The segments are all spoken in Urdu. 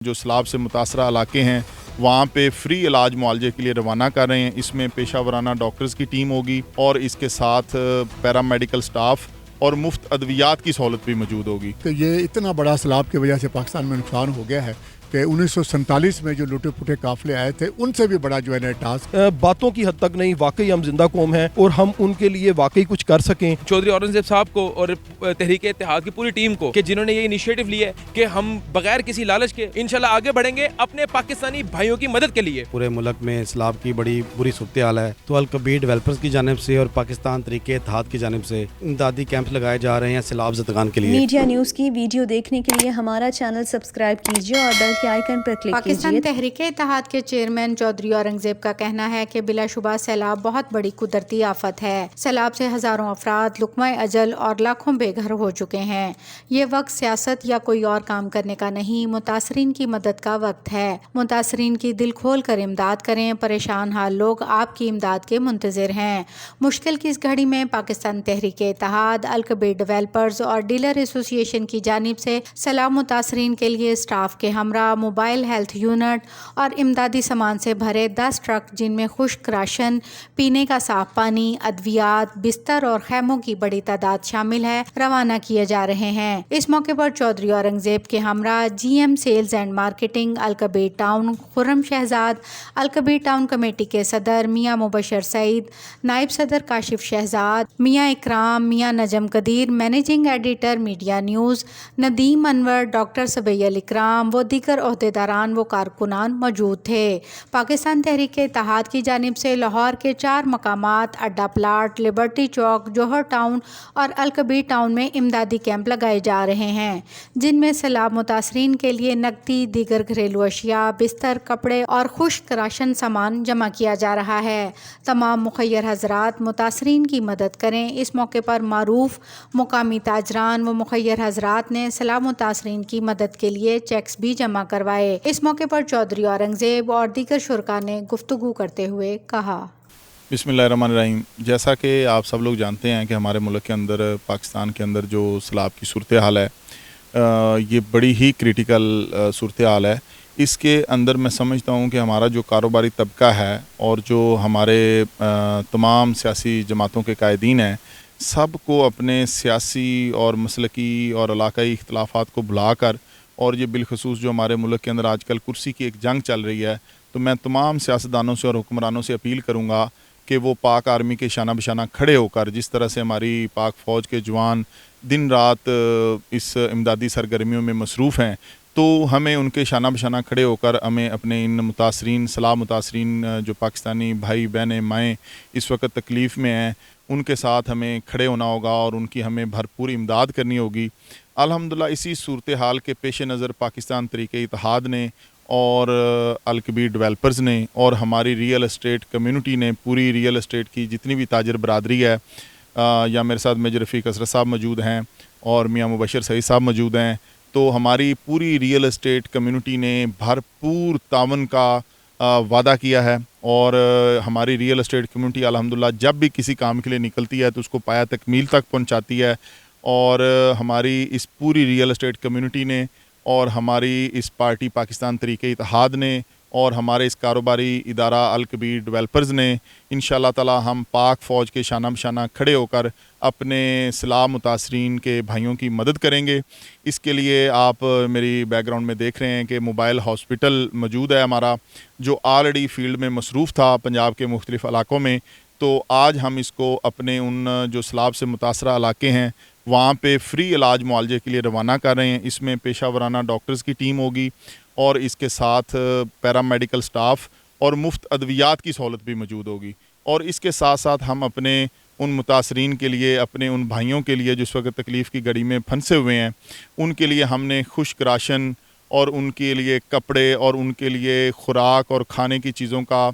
جو سیلاب سے متاثرہ علاقے ہیں وہاں پہ فری علاج معالجے کے لیے روانہ کر رہے ہیں۔ اس میں پیشہ ورانہ ڈاکٹرز کی ٹیم ہوگی اور اس کے ساتھ پیرا میڈیکل سٹاف اور مفت ادویات کی سہولت بھی موجود ہوگی۔ کہ یہ اتنا بڑا سیلاب کی وجہ سے پاکستان میں نقصان ہو گیا ہے کہ 1947 میں جو لوٹے پھوٹے قافلے آئے تھے ان سے بھی بڑا جو ہے ٹاسک باتوں کی حد تک نہیں، واقعی ہم زندہ قوم ہیں اور ہم ان کے لیے واقعی کچھ کر سکیں۔ چودھری اورنگزیب صاحب کو اور تحریک اتحاد کی پوری ٹیم کو کہ جنہوں نے یہ انیشیٹو لیا ہے کہ ہم بغیر کسی لالچ کے انشاءاللہ آگے بڑھیں گے اپنے پاکستانی بھائیوں کی مدد کے لیے۔ پورے ملک میں سیلاب کی بڑی بری صورتحال ہے، تو الکبیر ڈیولپرز کی جانب سے اور پاکستان تحریک اتحاد کی جانب سے امدادی کیمپ لگائے جا رہے ہیں سیلاب زدگان کے لیے۔ میڈیا نیوز کی ویڈیو دیکھنے کے لیے ہمارا چینل سبسکرائب کیجیے اور بیل کے آئیکن پر کلک پاکستان تحریک اتحاد کے چیئرمین چودھری اورنگزیب کا کہنا ہے کہ بلا شبہ سیلاب بہت بڑی قدرتی آفت ہے۔ سیلاب سے ہزاروں افراد لقمہ اجل اور لاکھوں بے گھر ہو چکے ہیں۔ یہ وقت سیاست یا کوئی اور کام کرنے کا نہیں، متاثرین کی مدد کا وقت ہے۔ متاثرین کی دل کھول کر امداد کریں، پریشان حال لوگ آپ کی امداد کے منتظر ہیں۔ مشکل کی اس گھڑی میں پاکستان تحریک اتحاد، الکبیر ڈیولپرز اور ڈیلر ایسوسی ایشن کی جانب سے سیلاب متاثرین کے لیے اسٹاف کے ہمراہ موبائل ہیلتھ یونٹ اور امدادی سامان سے بھرے 10 ٹرک جن میں خشک راشن، پینے کا صاف پانی، ادویات، بستر اور خیموں کی بڑی تعداد شامل ہے، روانہ کیے جا رہے ہیں۔ اس موقع پر چودھری اورنگزیب کے ہمراہ G M sales and marketing Alkabir town Khurram Shehzad, Alkabir town committee کے صدر میاں مبشر سعید، نائب صدر Kashif Shahzad, Mian Ikram, Mian Najam Qadeer, managing editor media news Nadeem Anwar, doctor Sabiha Ikram و دیگر عہدیداران و کارکنان موجود تھے۔ پاکستان تحریک اتحاد کی جانب سے لاہور کے 4 مقامات اڈا پلاٹ، لبرٹی چوک، جوہر ٹاؤن اور الکبیر ٹاؤن میں امدادی کیمپ لگائے جا رہے ہیں، جن میں سیلاب متاثرین کے لیے نقدی، دیگر گھریلو اشیاء، بستر، کپڑے اور خشک راشن سامان جمع کیا جا رہا ہے۔ تمام مخیر حضرات متاثرین کی مدد کریں۔ اس موقع پر معروف مقامی تاجران و مخیر حضرات نے سیلاب متاثرین کی مدد کے لیے چیکس بھی جمع کروائے۔ اس موقع پر چودھری اورنگزیب اور دیگر شرکاء نے گفتگو کرتے ہوئے کہا: بسم اللہ الرحمن الرحیم۔ جیسا کہ آپ سب لوگ جانتے ہیں کہ ہمارے ملک کے اندر، پاکستان کے اندر جو سیلاب کی صورتحال ہے یہ بڑی ہی کریٹیکل صورتحال ہے۔ اس کے اندر میں سمجھتا ہوں کہ ہمارا جو کاروباری طبقہ ہے اور جو ہمارے تمام سیاسی جماعتوں کے قائدین ہیں، سب کو اپنے سیاسی اور مسلکی اور علاقائی اختلافات کو بھلا کر، اور یہ بالخصوص جو ہمارے ملک کے اندر آج کل کرسی کی ایک جنگ چل رہی ہے، تو میں تمام سیاستدانوں سے اور حکمرانوں سے اپیل کروں گا کہ وہ پاک آرمی کے شانہ بشانہ کھڑے ہو کر، جس طرح سے ہماری پاک فوج کے جوان دن رات اس امدادی سرگرمیوں میں مصروف ہیں، تو ہمیں ان کے شانہ بشانہ کھڑے ہو کر ہمیں اپنے ان متاثرین، سیلاب متاثرین جو پاکستانی بھائی بہنیں مائیں اس وقت تکلیف میں ہیں، ان کے ساتھ ہمیں کھڑے ہونا ہوگا اور ان کی ہمیں بھرپور امداد کرنی ہوگی۔ الحمدللہ اسی صورتحال کے پیش نظر پاکستان تحریک اتحاد نے اور الکبیر ڈیولپرز نے اور ہماری ریئل اسٹیٹ کمیونٹی نے، پوری ریئل اسٹیٹ کی جتنی بھی تاجر برادری ہے، یا میرے ساتھ میجر رفیق اسرت صاحب موجود ہیں اور میاں مبشر سعید صاحب موجود ہیں، تو ہماری پوری ریئل اسٹیٹ کمیونٹی نے بھرپور تعاون کا وعدہ کیا ہے، اور ہماری ریئل اسٹیٹ کمیونٹی الحمدللہ جب بھی کسی کام کے لیے نکلتی ہے تو اس کو پایا تکمیل تک پہنچاتی ہے، اور ہماری اس پوری ریئل اسٹیٹ کمیونٹی نے اور ہماری اس پارٹی پاکستان تحریک اتحاد نے اور ہمارے اس کاروباری ادارہ الکبیر ڈیولپرز نے انشاءاللہ تعالی ہم پاک فوج کے شانہ بشانہ کھڑے ہو کر اپنے سیلاب متاثرین کے بھائیوں کی مدد کریں گے۔ اس کے لیے آپ میری بیک گراؤنڈ میں دیکھ رہے ہیں کہ موبائل ہاسپٹل موجود ہے ہمارا، جو آلریڈی فیلڈ میں مصروف تھا پنجاب کے مختلف علاقوں میں، تو آج ہم اس کو اپنے ان جو سیلاب سے متاثرہ علاقے ہیں وہاں پہ فری علاج معالجے کے لیے روانہ کر رہے ہیں۔ اس میں پیشہ ورانہ ڈاکٹرز کی ٹیم ہوگی اور اس کے ساتھ پیرا میڈیکل سٹاف اور مفت ادویات کی سہولت بھی موجود ہوگی، اور اس کے ساتھ ساتھ ہم اپنے ان متاثرین کے لیے، اپنے ان بھائیوں کے لیے جو اس وقت تکلیف کی گھڑی میں پھنسے ہوئے ہیں، ان کے لیے ہم نے خشک راشن اور ان کے لیے کپڑے اور ان کے لیے خوراک اور کھانے کی چیزوں کا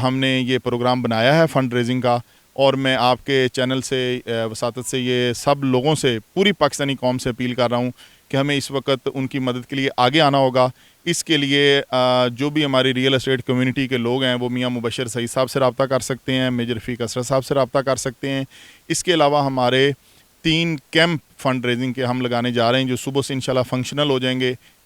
ہم نے یہ پروگرام بنایا ہے فنڈ ریزنگ کا، اور میں آپ کے چینل سے وساطت سے یہ سب لوگوں سے، پوری پاکستانی قوم سے اپیل کر رہا ہوں کہ ہمیں اس وقت ان کی مدد کے لیے آگے آنا ہوگا۔ اس کے لیے جو بھی ہماری ریئل اسٹیٹ کمیونٹی کے لوگ ہیں وہ میاں مبشر سعید صاحب سے رابطہ کر سکتے ہیں، میجر رفیق اسرت صاحب سے رابطہ کر سکتے ہیں۔ اس کے علاوہ ہمارے 3 کیمپ فنڈ ریزنگ کے ہم لگانے جا رہے ہیں جو صبح سے انشاءاللہ فنکشنل ہو جائیں گے۔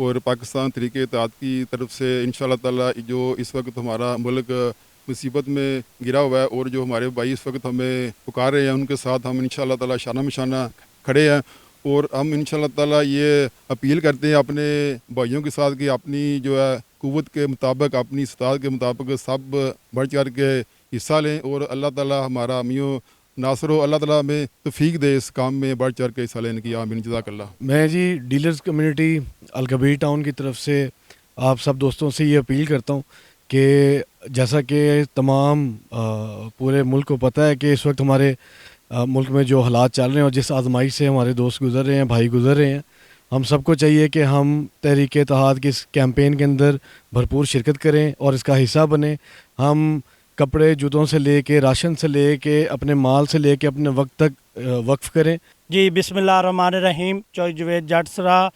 اور پاکستان تحریک اتحاد کی طرف سے انشاءاللہ تعالی جو اس وقت ہمارا ملک مصیبت میں گرا ہوا ہے اور جو ہمارے بھائی اس وقت ہمیں پکار رہے ہیں ان کے ساتھ ہم انشاءاللہ تعالی شانہ بشانہ کھڑے ہیں، اور ہم انشاءاللہ تعالی یہ اپیل کرتے ہیں اپنے بھائیوں کے ساتھ کہ اپنی جو ہے قوت کے مطابق، اپنی استطاعت کے مطابق سب بڑھ چڑھ کے حصہ لیں، اور اللہ تعالی ہمارا امیوں ناصر ہو، اللہ تعالیٰ ہمیں توفیق دے اس کام میں بڑھ چڑھ کے حصہ لینے کی، آمین، جزاک اللہ۔ میں جی ڈیلرز کمیونٹی الکبیر ٹاؤن کی طرف سے آپ سب دوستوں سے یہ اپیل کرتا ہوں کہ جیسا کہ تمام پورے ملک کو پتہ ہے کہ اس وقت ہمارے ملک میں جو حالات چل رہے ہیں اور جس آزمائش سے ہمارے دوست گزر رہے ہیں، بھائی گزر رہے ہیں، ہم سب کو چاہیے کہ ہم تحریک اتحاد کے اس کیمپین کے اندر بھرپور شرکت کریں اور اس کا حصہ بنیں۔ ہم کپڑے جوتوں سے لے کے، راشن سے لے کے، اپنے مال سے لے کے اپنے وقت تک وقف کریں۔ جی بسم اللہ الرحمن الرحیم، چوہی جوید جٹ سرا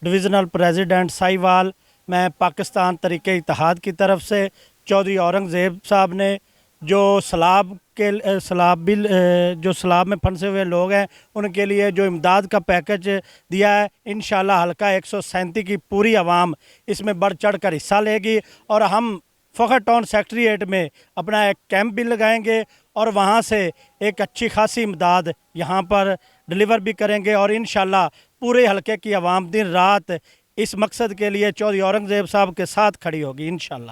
ڈویژنل پریزیڈنٹ ساہیوال۔ میں پاکستان تحریک اتحاد کی طرف سے چودھری اورنگزیب صاحب نے جو سیلاب میں پھنسے ہوئے لوگ ہیں ان کے لیے جو امداد کا پیکج دیا ہے، انشاءاللہ حلقہ 137 کی پوری عوام اس میں بڑھ چڑھ کر حصہ لے گی، اور ہم فخر ٹاؤن سیکٹریٹ میں اپنا ایک کیمپ بھی لگائیں گے اور وہاں سے ایک اچھی خاصی امداد یہاں پر ڈلیور بھی کریں گے، اور انشاءاللہ پورے حلقے کی عوام دن رات اس مقصد کے لیے چودھری اورنگزیب صاحب کے ساتھ کھڑی ہوگی انشاءاللہ۔